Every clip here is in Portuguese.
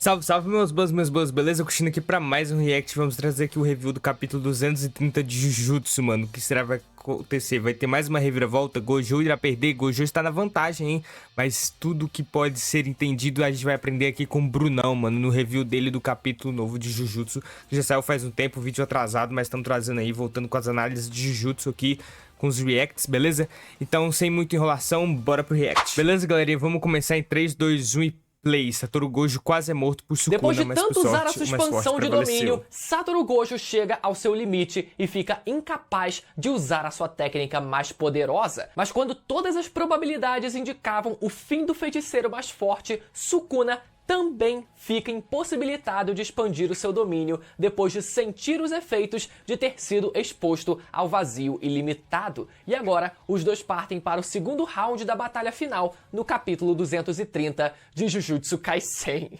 Salve, salve, meus boas, beleza? Curtindo aqui pra mais um react. Vamos trazer aqui o review do capítulo 230 de Jujutsu, mano. O que será que vai acontecer? Vai ter mais uma reviravolta? Gojo irá perder? Gojo está na vantagem, hein? Mas tudo que pode ser entendido a gente vai aprender aqui com o Brunão, mano, no review dele do capítulo novo de Jujutsu. Que já saiu faz um tempo, vídeo atrasado, mas estamos trazendo aí, voltando com as análises de Jujutsu aqui, com os reacts, beleza? Então, sem muita enrolação, bora pro react. Beleza, galerinha? Vamos começar em 3, 2, 1 e... Play. Satoru Gojo quase é morto por Sukuna, Depois de mas tanto por usar a sorte, sua o mais expansão forte de prevaleceu. domínio, Satoru Gojo chega ao seu limite e fica incapaz de usar a sua técnica mais poderosa. Mas quando todas as probabilidades indicavam o fim do feiticeiro mais forte, Sukuna também fica impossibilitado de expandir o seu domínio depois de sentir os efeitos de ter sido exposto ao vazio ilimitado. E agora, os dois partem para o segundo round da batalha final no capítulo 230 de Jujutsu Kaisen.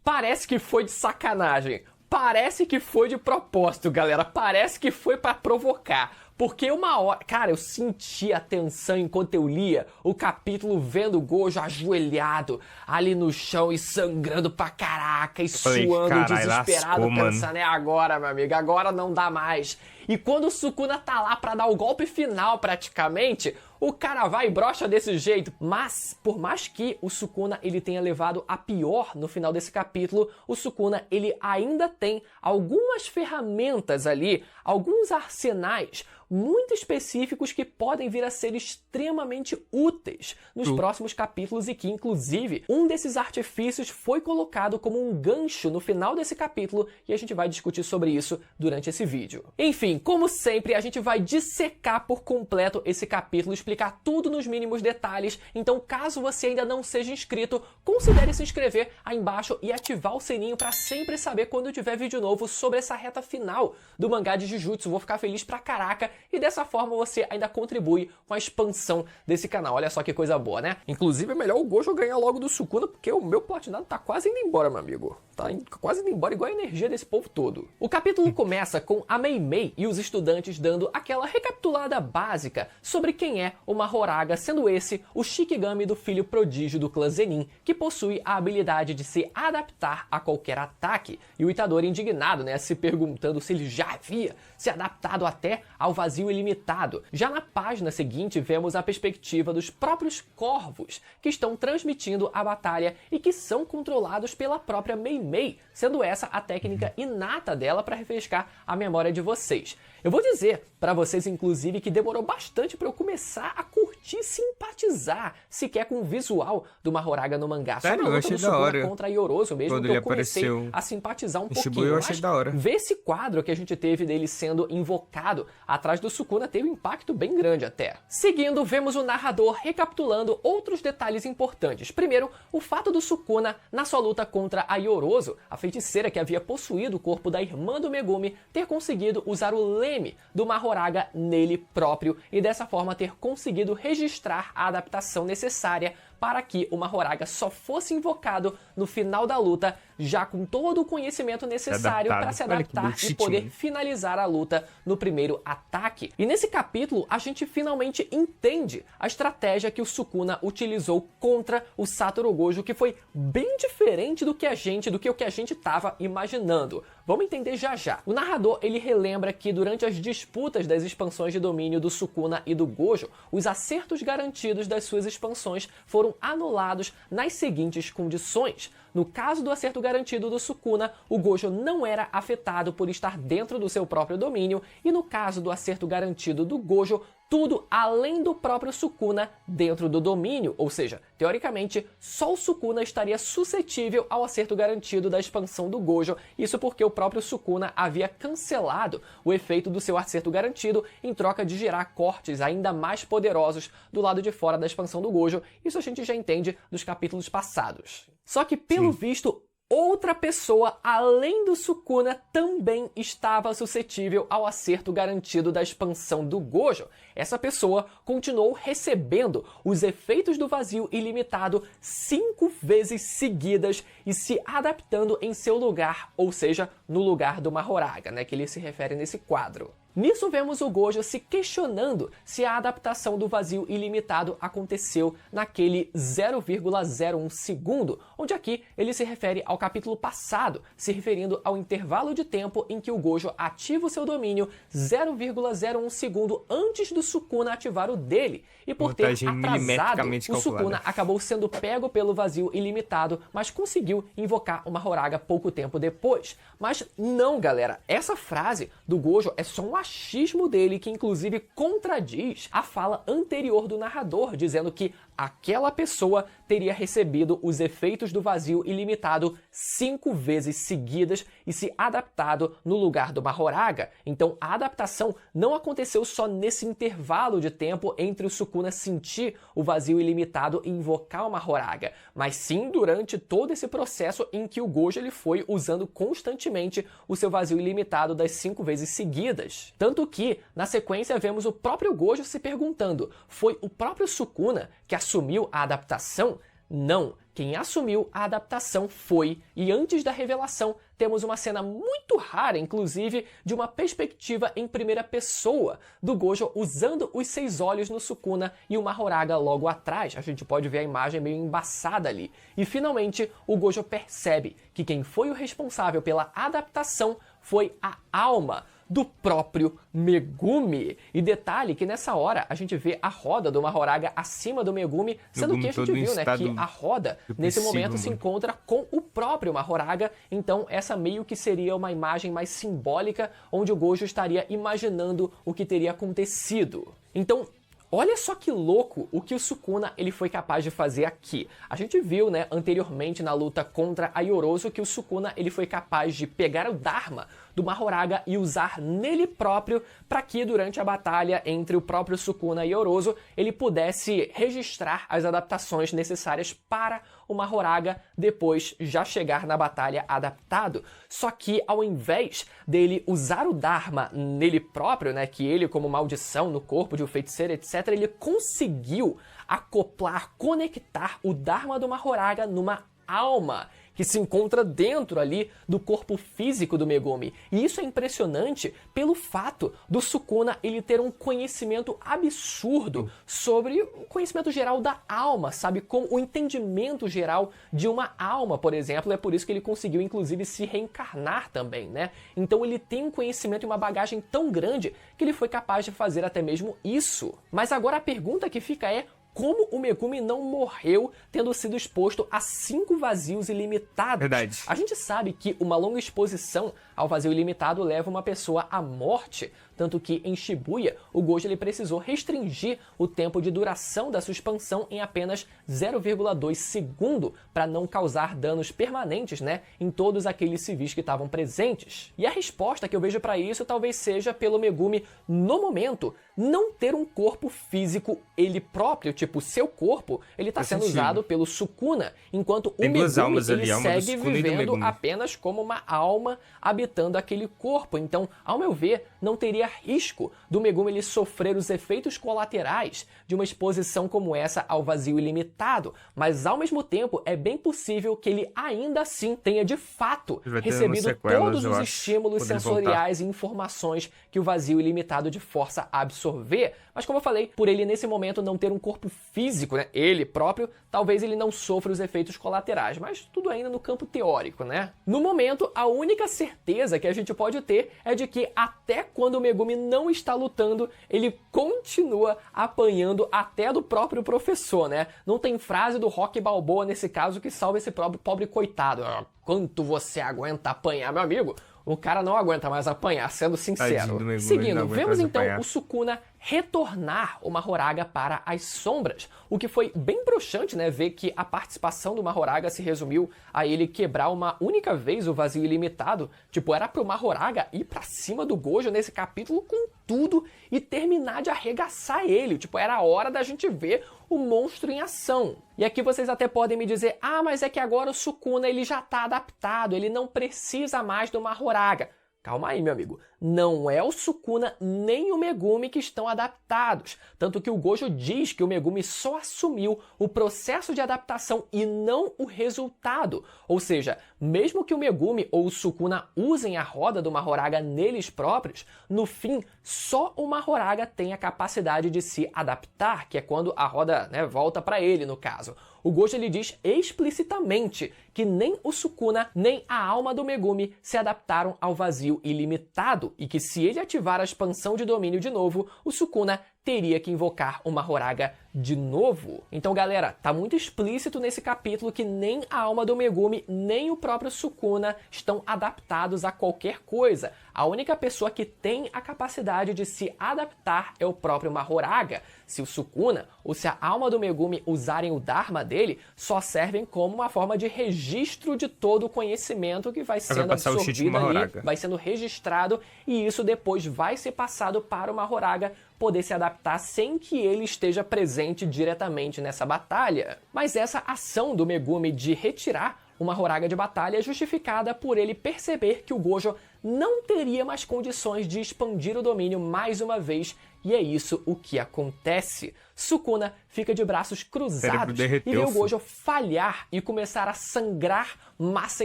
Parece que foi de sacanagem. Parece que foi de propósito, galera. Parece que foi pra provocar. Porque uma hora... Cara, eu senti a tensão enquanto eu lia o capítulo vendo o Gojo ajoelhado ali no chão e sangrando pra caraca e suando desesperado, pensando, é agora, meu amigo, agora não dá mais. E quando o Sukuna tá lá pra dar o golpe final praticamente, o cara vai e brocha desse jeito. Mas, por mais que o Sukuna ele tenha levado a pior no final desse capítulo, o Sukuna ele ainda tem algumas ferramentas ali, alguns arsenais muito específicos que podem vir a ser extremamente úteis nos próximos capítulos e que, inclusive, um desses artifícios foi colocado como um gancho no final desse capítulo e a gente vai discutir sobre isso durante esse vídeo. Enfim, como sempre, a gente vai dissecar por completo esse capítulo, explicar tudo nos mínimos detalhes, então caso você ainda não seja inscrito, considere se inscrever aí embaixo e ativar o sininho para sempre saber quando tiver vídeo novo sobre essa reta final do mangá de Jujutsu. Vou ficar feliz pra caraca e dessa forma você ainda contribui com a expansão desse canal. Olha só que coisa boa, né? Inclusive é melhor o Gojo ganhar logo do Sukuna, porque o meu platinado tá quase indo embora, meu amigo. Tá quase indo embora, igual a energia desse povo todo. O capítulo começa com a Mei Mei e os estudantes dando aquela recapitulada básica sobre quem é o Mahoraga, sendo esse o Shikigami do filho prodígio do clã Zenin, que possui a habilidade de se adaptar a qualquer ataque. E o Itadori indignado, né, se perguntando se ele já havia se adaptado até ao vazio ilimitado. Já na página seguinte, vemos a perspectiva dos próprios corvos que estão transmitindo a batalha e que são controlados pela própria Mei Mei, sendo essa a técnica inata dela para refrescar a memória de vocês. Eu vou dizer para vocês, inclusive, que demorou bastante para eu começar a curtir e simpatizar sequer com o visual do Mahoraga no mangá. Só na luta do Sukuna contra Yorozu mesmo que eu comecei a simpatizar um pouquinho. Eu achei da hora. Ver esse quadro que a gente teve dele sendo invocado atrás do Sukuna teve um impacto bem grande até. Seguindo, vemos o narrador recapitulando outros detalhes importantes. Primeiro, o fato do Sukuna, na sua luta contra a Yorozu, a feiticeira que havia possuído o corpo da irmã do Megumi, ter conseguido usar o leme do Mahoraga nele próprio e dessa forma ter conseguido registrar a adaptação necessária para que o Mahoraga só fosse invocado no final da luta, já com todo o conhecimento necessário para se adaptar e poder finalizar a luta no primeiro ataque. E nesse capítulo, a gente finalmente entende a estratégia que o Sukuna utilizou contra o Satoru Gojo, que foi bem diferente do que a gente estava imaginando. Vamos entender já já. O narrador, ele relembra que durante as disputas das expansões de domínio do Sukuna e do Gojo, os acertos garantidos das suas expansões foram anulados nas seguintes condições. No caso do acerto garantido do Sukuna, o Gojo não era afetado por estar dentro do seu próprio domínio, e no caso do acerto garantido do Gojo, tudo além do próprio Sukuna dentro do domínio, ou seja, teoricamente, só o Sukuna estaria suscetível ao acerto garantido da expansão do Gojo, isso porque o próprio Sukuna havia cancelado o efeito do seu acerto garantido em troca de gerar cortes ainda mais poderosos do lado de fora da expansão do Gojo. Isso a gente já entende dos capítulos passados. Só que, pelo visto, outra pessoa, além do Sukuna, também estava suscetível ao acerto garantido da expansão do Gojo. Essa pessoa continuou recebendo os efeitos do vazio ilimitado 5 vezes seguidas e se adaptando em seu lugar, ou seja, no lugar do Mahoraga, né, que ele se refere nesse quadro. Nisso vemos o Gojo se questionando se a adaptação do vazio ilimitado aconteceu naquele 0,01 segundo, onde aqui ele se refere ao capítulo passado, se referindo ao intervalo de tempo em que o Gojo ativa o seu domínio 0,01 segundo antes do Sukuna ativar o dele, e por ter atrasado, o Sukuna acabou sendo pego pelo vazio ilimitado, mas conseguiu invocar uma Horaga pouco tempo depois. Mas não, galera, essa frase do Gojo é só um achismo dele que inclusive contradiz a fala anterior do narrador, dizendo que aquela pessoa teria recebido os efeitos do vazio ilimitado 5 vezes seguidas e se adaptado no lugar do Mahoraga. Então a adaptação não aconteceu só nesse intervalo de tempo entre o Sukuna sentir o vazio ilimitado e invocar o Mahoraga, mas sim durante todo esse processo em que o Gojo ele foi usando constantemente o seu vazio ilimitado das 5 vezes seguidas. Tanto que, na sequência, vemos o próprio Gojo se perguntando: foi o próprio Sukuna que assumiu a adaptação? Não, quem assumiu a adaptação foi, e antes da revelação, temos uma cena muito rara, inclusive, de uma perspectiva em primeira pessoa, do Gojo usando os 6 olhos no Sukuna e o Mahoraga logo atrás. A gente pode ver a imagem meio embaçada ali. E finalmente, o Gojo percebe que quem foi o responsável pela adaptação foi a alma do próprio Megumi. E detalhe que nessa hora a gente vê a roda do Mahoraga acima do Megumi, sendo que a gente viu, né, que a roda nesse momento se encontra com o próprio Mahoraga, então essa meio que seria uma imagem mais simbólica, onde o Gojo estaria imaginando o que teria acontecido. Então, olha só que louco o que o Sukuna ele foi capaz de fazer aqui. A gente viu, né, anteriormente na luta contra a Yorozu que o Sukuna ele foi capaz de pegar o Dharma do Mahoraga e usar nele próprio para que durante a batalha entre o próprio Sukuna e Yorozu ele pudesse registrar as adaptações necessárias para o Mahoraga depois já chegar na batalha adaptado. Só que ao invés dele usar o Dharma nele próprio, né, que ele como maldição no corpo de um feiticeiro, etc., ele conseguiu acoplar, conectar o Dharma do Mahoraga numa alma que se encontra dentro ali do corpo físico do Megumi. E isso é impressionante pelo fato do Sukuna ele ter um conhecimento absurdo sobre o conhecimento geral da alma, sabe? Como o entendimento geral de uma alma, por exemplo. É por isso que ele conseguiu, inclusive, se reencarnar também, né? Então ele tem um conhecimento e uma bagagem tão grande que ele foi capaz de fazer até mesmo isso. Mas agora a pergunta que fica é: como o Megumi não morreu tendo sido exposto a 5 vazios ilimitados? Verdade. A gente sabe que uma longa exposição ao vazio ilimitado leva uma pessoa à morte, tanto que em Shibuya o Gojo ele precisou restringir o tempo de duração da sua expansão em apenas 0,2 segundo para não causar danos permanentes, né, em todos aqueles civis que estavam presentes. E a resposta que eu vejo para isso talvez seja pelo Megumi, no momento, não ter um corpo físico ele próprio, tipo, seu corpo, ele está sendo usado pelo Sukuna, enquanto o Megumi ele segue vivendo apenas como uma alma habitando aquele corpo. Então, ao meu ver, não teria risco do Megumi ele sofrer os efeitos colaterais de uma exposição como essa ao vazio ilimitado, mas ao mesmo tempo é bem possível que ele ainda assim tenha de fato recebido todos os estímulos sensoriais e informações que o vazio ilimitado de força absorver. Mas como eu falei, por ele nesse momento não ter um corpo físico, né, ele próprio, talvez ele não sofra os efeitos colaterais, mas tudo ainda no campo teórico, né? No momento, a única certeza que a gente pode ter é de que até quando o Megumi não está lutando, ele continua apanhando até do próprio professor, né? Não tem frase do Rocky Balboa nesse caso que salve esse pobre coitado. Quanto você aguenta apanhar, meu amigo? O cara não aguenta mais apanhar, sendo sincero. Seguindo, vemos então o Sukuna retornar o Mahoraga para as sombras, o que foi bem broxante, né, ver que a participação do Mahoraga se resumiu a ele quebrar uma única vez o vazio ilimitado. Tipo, era pro Mahoraga ir pra cima do Gojo nesse capítulo com tudo e terminar de arregaçar ele. Tipo, era a hora da gente ver o monstro em ação. E aqui vocês até podem me dizer: ah, mas é que agora o Sukuna ele já tá adaptado, ele não precisa mais do Mahoraga. Calma aí, meu amigo. Não é o Sukuna nem o Megumi que estão adaptados. Tanto que o Gojo diz que o Megumi só assumiu o processo de adaptação e não o resultado. Ou seja, mesmo que o Megumi ou o Sukuna usem a roda do Mahoraga neles próprios, no fim, só o Mahoraga tem a capacidade de se adaptar, que é quando a roda, né, volta para ele, no caso. O Gojo ele diz explicitamente que nem o Sukuna nem a alma do Megumi se adaptaram ao vazio ilimitado e que se ele ativar a expansão de domínio de novo, o Sukuna teria que invocar o Mahoraga de novo. Então, galera, tá muito explícito nesse capítulo que nem a alma do Megumi, nem o próprio Sukuna estão adaptados a qualquer coisa. A única pessoa que tem a capacidade de se adaptar é o próprio Mahoraga. Se o Sukuna ou se a alma do Megumi usarem o Dharma dele, só servem como uma forma de registro de todo o conhecimento que vai sendo absorvido ali, vai sendo registrado, e isso depois vai ser passado para o Mahoraga poder se adaptar sem que ele esteja presente diretamente nessa batalha. Mas essa ação do Megumi de retirar o Mahoraga de batalha é justificada por ele perceber que o Gojo não teria mais condições de expandir o domínio mais uma vez, e é isso o que acontece. Sukuna fica de braços cruzados e vê o Gojo falhar e começar a sangrar massa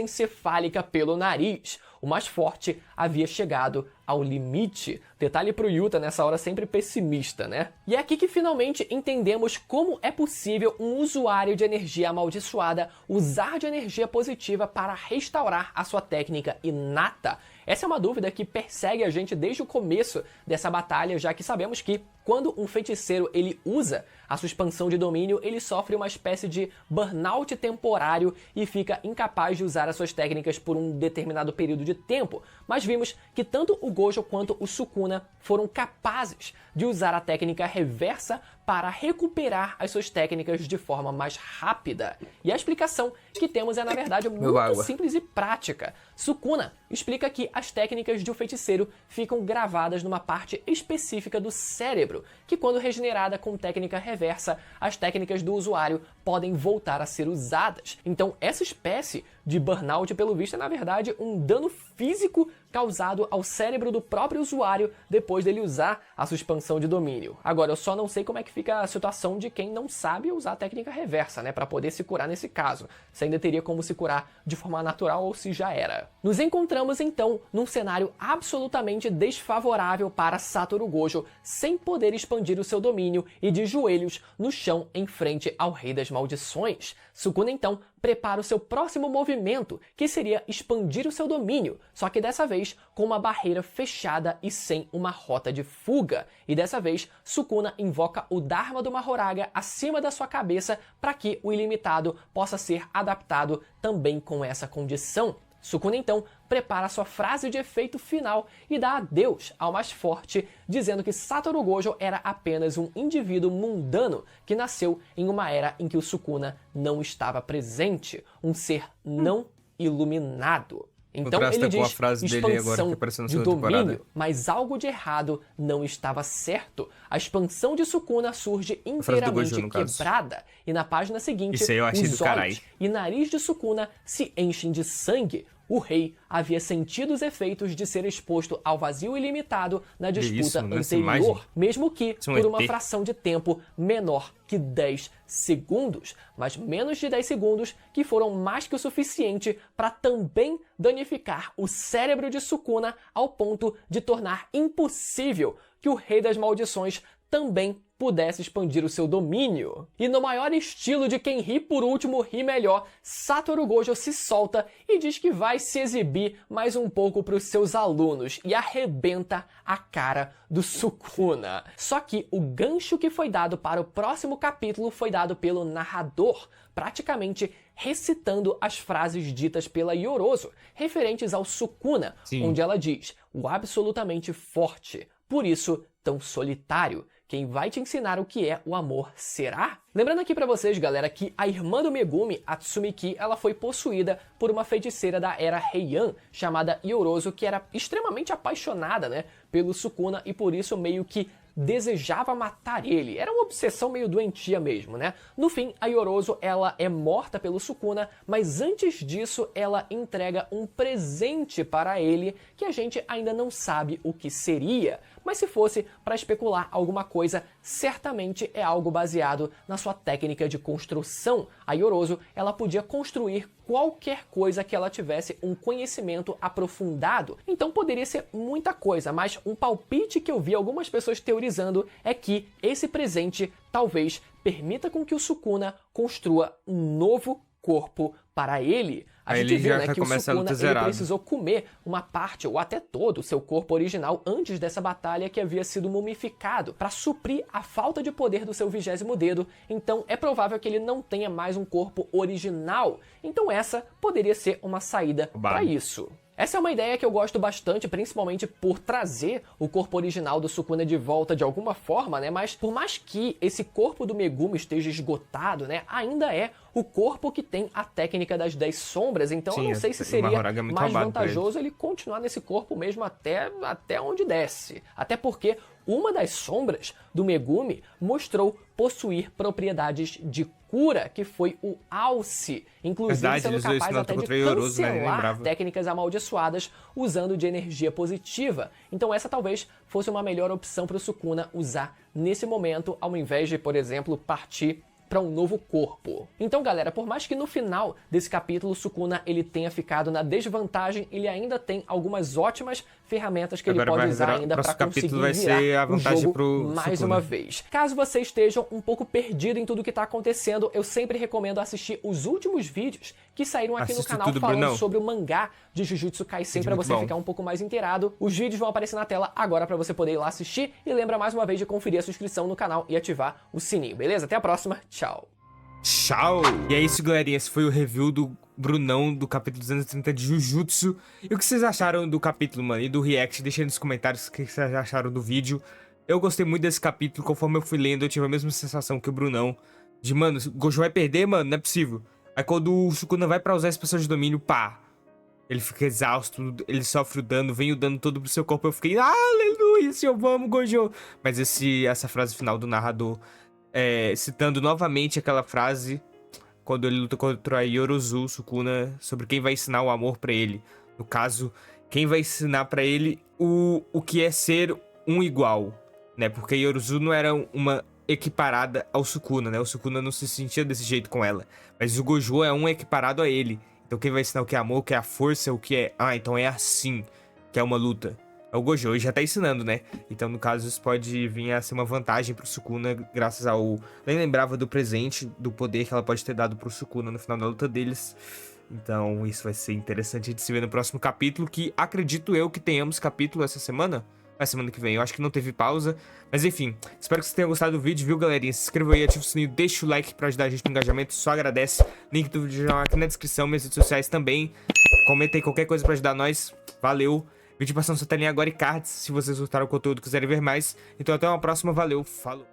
encefálica pelo nariz. O mais forte havia chegado ao limite. Detalhe pro Yuta nessa hora sempre pessimista, né? E é aqui que finalmente entendemos como é possível um usuário de energia amaldiçoada usar de energia positiva para restaurar a sua técnica inata. Essa é uma dúvida que persegue a gente desde o começo dessa batalha, já que sabemos que quando um feiticeiro ele usa a sua expansão de domínio, ele sofre uma espécie de burnout temporário e fica incapaz de usar as suas técnicas por um determinado período de tempo. Mas vimos que tanto o Gojo quanto o Sukuna foram capazes de usar a técnica reversa para recuperar as suas técnicas de forma mais rápida. E a explicação que temos é, na verdade, muito simples e prática. Sukuna explica que as técnicas de um feiticeiro ficam gravadas numa parte específica do cérebro, que quando regenerada com técnica reversa, as técnicas do usuário podem voltar a ser usadas. Então, essa espécie de burnout, pelo visto, é na verdade um dano físico causado ao cérebro do próprio usuário depois dele usar a sua expansão de domínio. Agora, eu só não sei como é que fica a situação de quem não sabe usar a técnica reversa, né, para poder se curar nesse caso. Se ainda teria como se curar de forma natural ou se já era. Nos encontramos então num cenário absolutamente desfavorável para Satoru Gojo, sem poder expandir o seu domínio e de joelhos no chão em frente ao Rei das Maldições. Sukuna então prepara o seu próximo movimento, que seria expandir o seu domínio, só que dessa vez com uma barreira fechada e sem uma rota de fuga. E dessa vez, Sukuna invoca o Dharma do Mahoraga acima da sua cabeça para que o ilimitado possa ser adaptado também com essa condição. Sukuna então prepara sua frase de efeito final e dá adeus ao mais forte, dizendo que Satoru Gojo era apenas um indivíduo mundano que nasceu em uma era em que o Sukuna não estava presente, um ser não iluminado. Então ele diz expansão de domínio, mas algo de errado não estava certo. A expansão de Sukuna surge inteiramente quebrada, e na página seguinte, os olhos e nariz de Sukuna se enchem de sangue. O rei havia sentido os efeitos de ser exposto ao vazio ilimitado na disputa anterior, mesmo que por uma fração de tempo menor que 10 segundos, mas menos de 10 segundos que foram mais que o suficiente para também danificar o cérebro de Sukuna ao ponto de tornar impossível que o Rei das Maldições também pudesse expandir o seu domínio. E no maior estilo de quem ri por último, ri melhor, Satoru Gojo se solta e diz que vai se exibir mais um pouco para os seus alunos e arrebenta a cara do Sukuna. Só que o gancho que foi dado para o próximo capítulo foi dado pelo narrador, praticamente recitando as frases ditas pela Yorozu, referentes ao Sukuna, onde ela diz: o absolutamente forte, por isso tão solitário. Quem vai te ensinar o que é o amor será? Lembrando aqui pra vocês, galera, que a irmã do Megumi, a Tsumiki, ela foi possuída por uma feiticeira da era Heian, chamada Yorozu, que era extremamente apaixonada, né, pelo Sukuna e por isso meio que desejava matar ele. Era uma obsessão meio doentia mesmo, né? No fim, a Yorozu, ela é morta pelo Sukuna, mas antes disso, ela entrega um presente para ele que a gente ainda não sabe o que seria. Mas se fosse para especular alguma coisa, certamente é algo baseado na sua técnica de construção. A Yorozu, ela podia construir qualquer coisa que ela tivesse um conhecimento aprofundado. Então poderia ser muita coisa, mas um palpite que eu vi algumas pessoas teorizando é que esse presente talvez permita com que o Sukuna construa um novo corpo para ele. A Aí gente ele vê, já né, que o começa a luta Sukuna ele zerado. precisou comer uma parte ou até todo o seu corpo original antes dessa batalha que havia sido mumificado para suprir a falta de poder do seu 20º dedo. Então é provável que ele não tenha mais um corpo original. Então essa poderia ser uma saída para isso. Essa é uma ideia que eu gosto bastante, principalmente por trazer o corpo original do Sukuna de volta de alguma forma, né? Mas por mais que esse corpo do Megumi esteja esgotado, né? Ainda é o corpo que tem a técnica das 10 sombras, então Sim, eu não sei se o seria Mahoraga é muito mais roubado pra vantajoso ele continuar nesse corpo mesmo até onde desce. Até porque uma das sombras do Megumi mostrou possuir propriedades de cura, que foi o Alce, inclusive Verdade, sendo eles usam capaz esse até de contra Yorozu, né? Nem cancelar lembrava. técnicas amaldiçoadas usando de energia positiva. Então essa talvez fosse uma melhor opção para o Sukuna usar nesse momento, ao invés de, por exemplo, partir para um novo corpo. Então, galera, por mais que no final desse capítulo o Sukuna ele tenha ficado na desvantagem, ele ainda tem algumas ótimas ferramentas que ele Agora pode vai usar virar- ainda para próximo capítulo conseguir vai virar ser a o vantagem jogo pro mais Sukuna. uma vez. Caso vocês estejam um pouco perdidos em tudo que está acontecendo, eu sempre recomendo assistir os últimos vídeos que saíram aqui Assiste no canal tudo, falando Brunão. sobre o mangá de Jujutsu Kaisen para muito você bom. ficar um pouco mais inteirado. Os vídeos vão aparecer na tela agora para você poder ir lá assistir e lembra mais uma vez de conferir a sua inscrição no canal e ativar o sininho, beleza? Até a próxima, tchau! Tchau! E é isso, galerinha. Esse foi o review do Brunão do capítulo 230 de Jujutsu. E o que vocês acharam do capítulo, mano? E do react? Deixa aí nos comentários o que vocês acharam do vídeo. Eu gostei muito desse capítulo. Conforme eu fui lendo, eu tive a mesma sensação que o Brunão. De, mano, o Gojo vai perder, mano? Não é possível. Aí quando o Sukuna vai pra usar a expressão de domínio, pá! Ele fica exausto, ele sofre o dano, vem o dano todo pro seu corpo. Eu fiquei, aleluia, senhor, vamos, Gojo! Mas essa frase final do narrador... citando novamente aquela frase quando ele luta contra a Yorozu Sukuna sobre quem vai ensinar o amor pra ele. No caso, quem vai ensinar pra ele o que é ser um igual, né? Porque a Yorozu não era uma equiparada ao Sukuna, né? O Sukuna não se sentia desse jeito com ela. Mas o Gojo é um equiparado a ele. Então quem vai ensinar o que é amor, o que é a força, o que é... então é assim que é uma luta. É o Gojo, e já tá ensinando, né? Então, no caso, isso pode vir a ser uma vantagem pro Sukuna, graças ao... Nem lembrava do presente, do poder que ela pode ter dado pro Sukuna no final da luta deles. Então, isso vai ser interessante de se ver no próximo capítulo, que acredito eu que tenhamos capítulo essa semana. A semana que vem, eu acho que não teve pausa. Mas enfim, espero que vocês tenham gostado do vídeo, viu, galerinha? Se inscreva aí, ativa o sininho, deixa o like pra ajudar a gente no engajamento, só agradece. Link do vídeo já aqui na descrição, minhas redes sociais também. Comenta aí qualquer coisa pra ajudar nós, valeu. Vídeo passando sua telinha agora e cards, se vocês gostaram do conteúdo e quiserem ver mais. Então até uma próxima, valeu, falou.